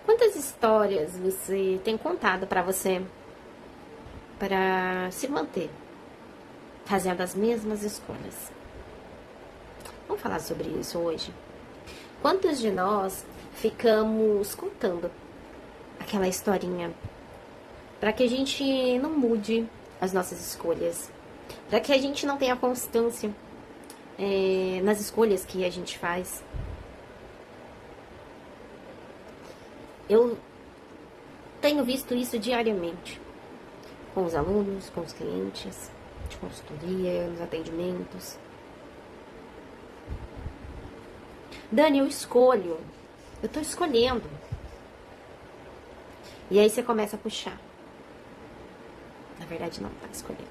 Quantas histórias você tem contado para você para se manter fazendo as mesmas escolhas? Vamos falar sobre isso hoje. Quantos de nós ficamos contando aquela historinha para que a gente não mude as nossas escolhas, para que a gente não tenha constância nas escolhas que a gente faz? Eu tenho visto isso diariamente com os alunos, com os clientes, de consultoria, nos atendimentos. Dani, eu escolho. Eu tô escolhendo. E aí você começa a puxar. Na verdade, não tá escolhendo.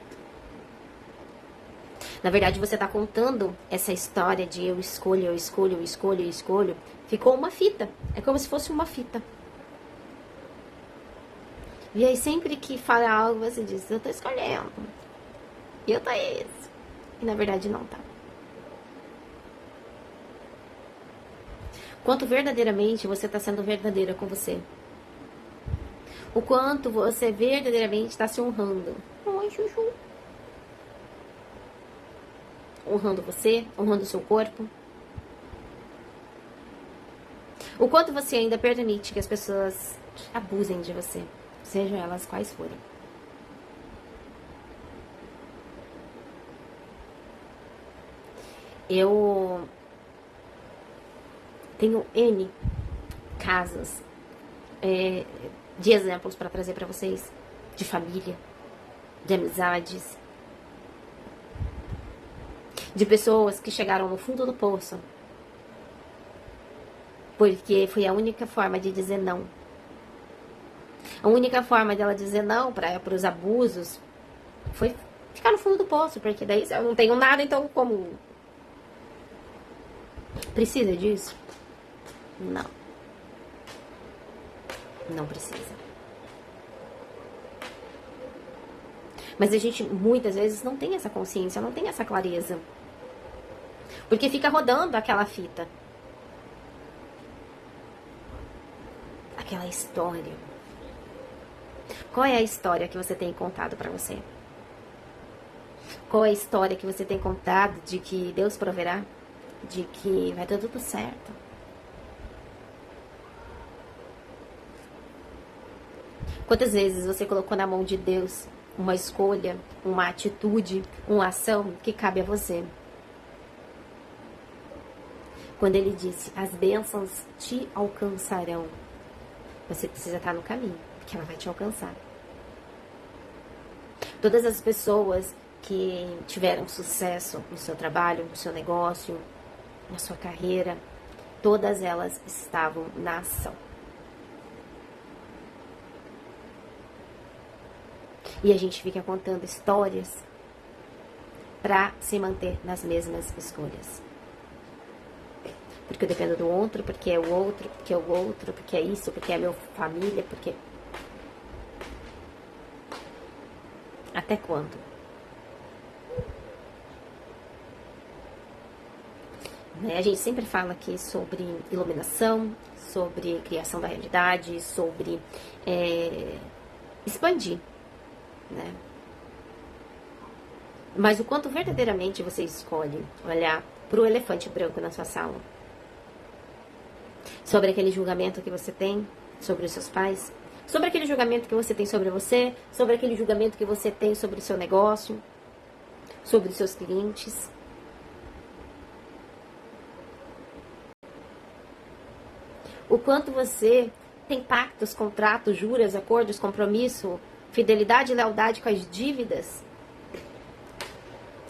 Na verdade, você tá contando essa história de eu escolho, eu escolho, eu escolho, eu escolho. Ficou uma fita. É como se fosse uma fita. E aí, sempre que fala algo, você diz, eu tô escolhendo. E eu tô isso. E na verdade, não tá. Quanto verdadeiramente você está sendo verdadeira com você. O quanto você verdadeiramente está se honrando. Oi, Chuchu. Honrando você, honrando o seu corpo. O quanto você ainda permite que as pessoas abusem de você, sejam elas quais forem. Eu tenho N casos de exemplos para trazer para vocês, de família, de amizades, de pessoas que chegaram no fundo do poço, porque foi a única forma de dizer não. A única forma dela dizer não para os abusos foi ficar no fundo do poço, porque daí eu não tenho nada, então como precisa disso? Não. Não precisa. Mas a gente muitas vezes não tem essa consciência, não tem essa clareza. Porque fica rodando aquela fita. Aquela história. Qual é a história que você tem contado pra você? Qual é a história que você tem contado de que Deus proverá? De que vai dar tudo certo? Quantas vezes você colocou na mão de Deus uma escolha, uma atitude, uma ação que cabe a você? Quando ele disse, as bênçãos te alcançarão, você precisa estar no caminho, porque ela vai te alcançar. Todas as pessoas que tiveram sucesso no seu trabalho, no seu negócio, na sua carreira, todas elas estavam na ação. E a gente fica contando histórias para se manter nas mesmas escolhas. Porque eu dependo do outro, porque é o outro, porque é o outro, porque é isso, porque é a minha família, porque... Até quando? A gente sempre fala aqui sobre iluminação, sobre criação da realidade, sobre expandir, né? Mas o quanto verdadeiramente você escolhe olhar para o elefante branco na sua sala? Sobre aquele julgamento que você tem sobre os seus pais? Sobre aquele julgamento que você tem sobre você? Sobre aquele julgamento que você tem sobre o seu negócio? Sobre os seus clientes? O quanto você tem pactos, contratos, juras, acordos, compromisso, fidelidade e lealdade com as dívidas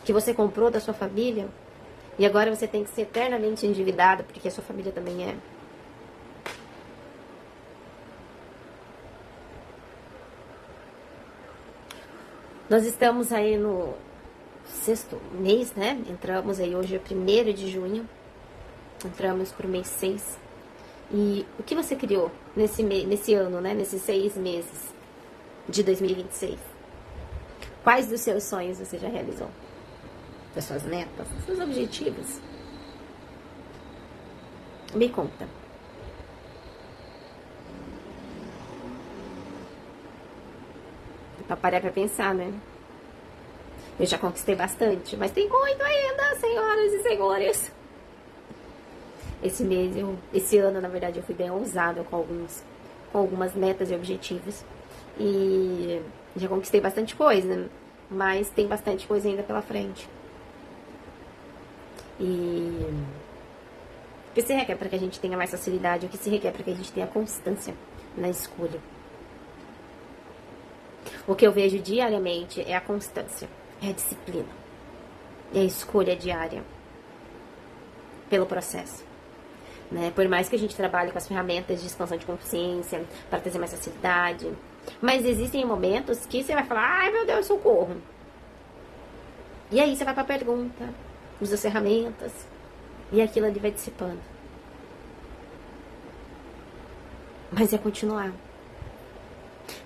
que você comprou da sua família e agora você tem que ser eternamente endividada porque a sua família também é. Nós estamos aí no 6º mês, né? Entramos aí hoje, é 1º de junho. Entramos pro mês 6. E o que você criou nesse ano, né? Nesses 6 meses de 2026? Quais dos seus sonhos você já realizou? Das suas metas, dos seus objetivos? Me conta. Pra parar pra pensar, né? Eu já conquistei bastante, mas tem muito ainda, senhoras e senhores. Esse ano, na verdade, eu fui bem ousada com algumas metas e objetivos. E já conquistei bastante coisa, mas tem bastante coisa ainda pela frente. E o que se requer para que a gente tenha mais facilidade, o que se requer para que a gente tenha constância na escolha. O que eu vejo diariamente é a constância, é a disciplina, é a escolha diária pelo processo. Né? Por mais que a gente trabalhe com as ferramentas de expansão de consciência para trazer mais facilidade, mas existem momentos que você vai falar, ai meu Deus, socorro. E aí você vai para a pergunta, usa as ferramentas, e aquilo ali vai dissipando. Mas é continuar.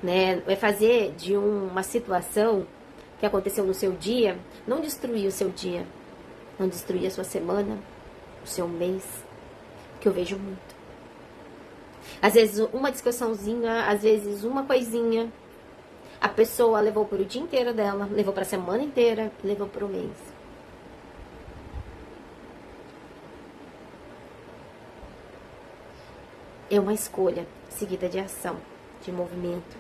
Né? É fazer de uma situação que aconteceu no seu dia, não destruir o seu dia, não destruir a sua semana, o seu mês, que eu vejo muito. Às vezes uma discussãozinha, às vezes uma coisinha, a pessoa levou para o dia inteiro dela, levou para a semana inteira, levou para o mês. É uma escolha seguida de ação, de movimento.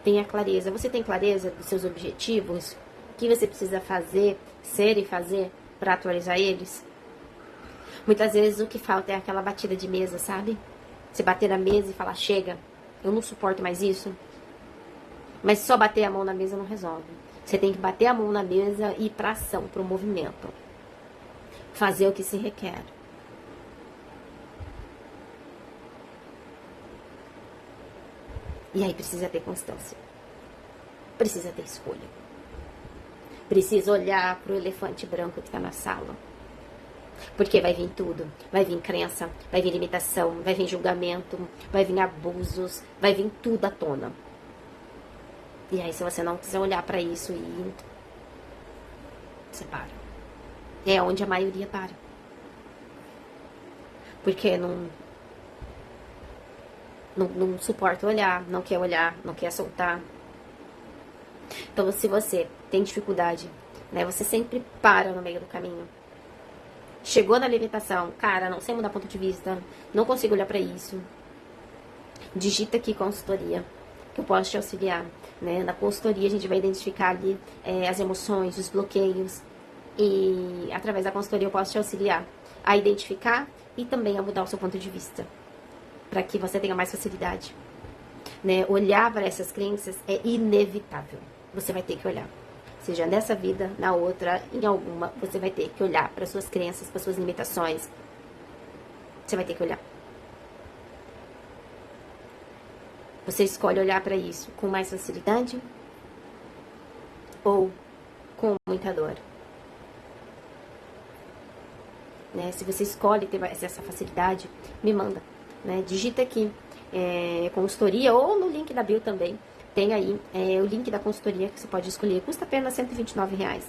Tenha clareza. Você tem clareza dos seus objetivos? O que você precisa fazer, ser e fazer para atualizar eles? Muitas vezes o que falta é aquela batida de mesa, sabe? Você bater na mesa e falar, chega, eu não suporto mais isso. Mas só bater a mão na mesa não resolve. Você tem que bater a mão na mesa e ir para ação, para o movimento. Fazer o que se requer. E aí precisa ter constância. Precisa ter escolha. Precisa olhar pro elefante branco que tá na sala. Porque vai vir tudo. Vai vir crença, vai vir limitação, vai vir julgamento, vai vir abusos, vai vir tudo à tona. E aí se você não quiser olhar pra isso você para. É onde a maioria para. Porque não suporta olhar, não quer soltar. Então, se você tem dificuldade, né, você sempre para no meio do caminho. Chegou na limitação, cara, não sei mudar ponto de vista, não consigo olhar pra isso. Digita aqui consultoria, que eu posso te auxiliar. Né? Na consultoria a gente vai identificar ali as emoções, os bloqueios. E através da consultoria eu posso te auxiliar a identificar e também a mudar o seu ponto de vista, para que você tenha mais facilidade. Né? Olhar para essas crenças é inevitável. Você vai ter que olhar. Seja nessa vida, na outra, em alguma, você vai ter que olhar para suas crenças, para suas limitações. Você vai ter que olhar. Você escolhe olhar para isso com mais facilidade ou com muita dor. Né? Se você escolhe ter essa facilidade, me manda. Né? Digita aqui consultoria ou no link da bio também. Tem aí o link da consultoria que você pode escolher. Custa apenas R$129.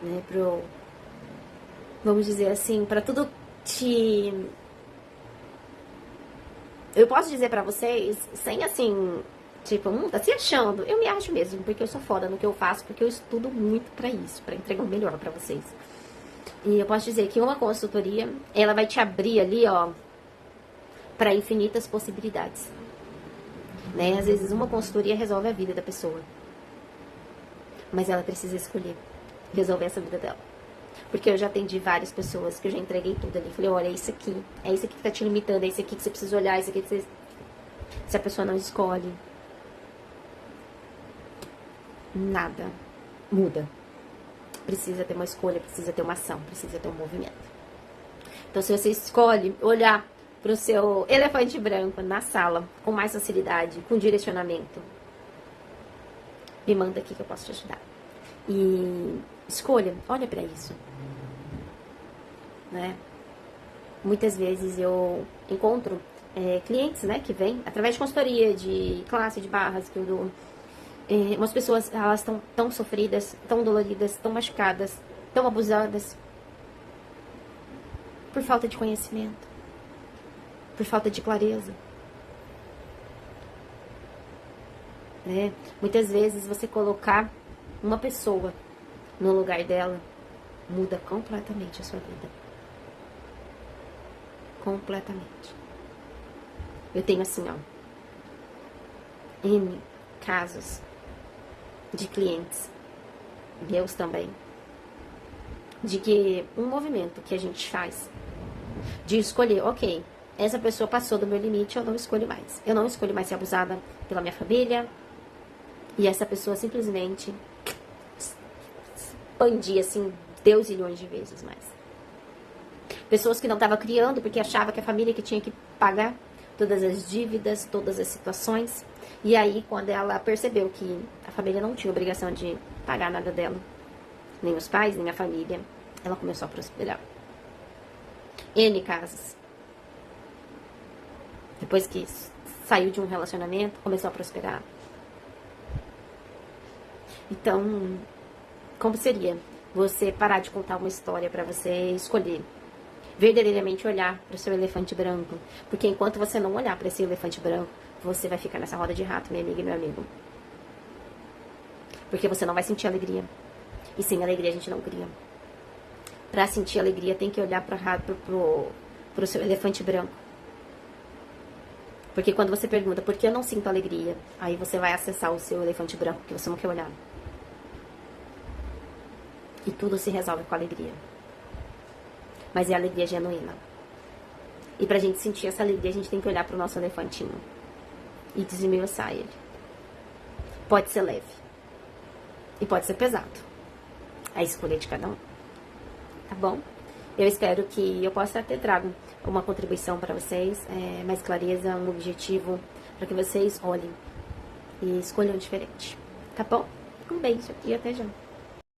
Né? Vamos dizer assim, para tudo te... Eu posso dizer pra vocês, sem assim, tipo, tá se achando. Eu me acho mesmo, porque eu sou foda no que eu faço, porque eu estudo muito pra isso, pra entregar o melhor pra vocês. E eu posso dizer que uma consultoria, ela vai te abrir ali, ó, pra infinitas possibilidades. Né? Às vezes uma consultoria resolve a vida da pessoa. Mas ela precisa escolher resolver essa vida dela. Porque eu já atendi várias pessoas que eu já entreguei tudo ali. Falei, olha, é isso aqui que tá te limitando, é isso aqui que você precisa olhar, é isso aqui que você... Se a pessoa não escolhe, nada muda. Precisa ter uma escolha, precisa ter uma ação, precisa ter um movimento. Então, se você escolhe olhar pro seu elefante branco na sala, com mais facilidade, com direcionamento, me manda aqui que eu posso te ajudar. E escolha, olha pra isso. Né? Muitas vezes eu encontro clientes, né, que vêm através de consultoria, de classe de barras que eu dou. Umas pessoas, elas estão tão sofridas, tão doloridas, tão machucadas, tão abusadas por falta de conhecimento, por falta de clareza. né? Muitas vezes você colocar uma pessoa no lugar dela muda completamente a sua vida. Completamente. Eu tenho assim, ó, N casos de clientes, meus também, de que um movimento que a gente faz de escolher, ok, essa pessoa passou do meu limite, eu não escolho mais. Eu não escolho mais ser abusada pela minha família. E essa pessoa simplesmente expandia, assim, Deus milhões de vezes mais. Pessoas que não estavam criando porque achava que a família que tinha que pagar todas as dívidas, todas as situações. E aí, quando ela percebeu que a família não tinha obrigação de pagar nada dela, nem os pais, nem a família, ela começou a prosperar. N casos. Depois que saiu de um relacionamento, começou a prosperar. Então, como seria você parar de contar uma história para você escolher verdadeiramente olhar para o seu elefante branco? Porque enquanto você não olhar para esse elefante branco, você vai ficar nessa roda de rato, minha amiga e meu amigo. Porque você não vai sentir alegria. E sem alegria a gente não cria. Para sentir alegria tem que olhar pro seu elefante branco. Porque quando você pergunta por que eu não sinto alegria, aí você vai acessar o seu elefante branco que você não quer olhar. E tudo se resolve com alegria. Mas é alegria genuína. E pra gente sentir essa alegria, a gente tem que olhar pro nosso elefantinho e desemiuçar ele. Pode ser leve. E pode ser pesado. É a escolha de cada um. Tá bom? Eu espero que eu possa ter trago uma contribuição para vocês, mais clareza, um objetivo, para que vocês olhem e escolham diferente. Tá bom? Um beijo e até já.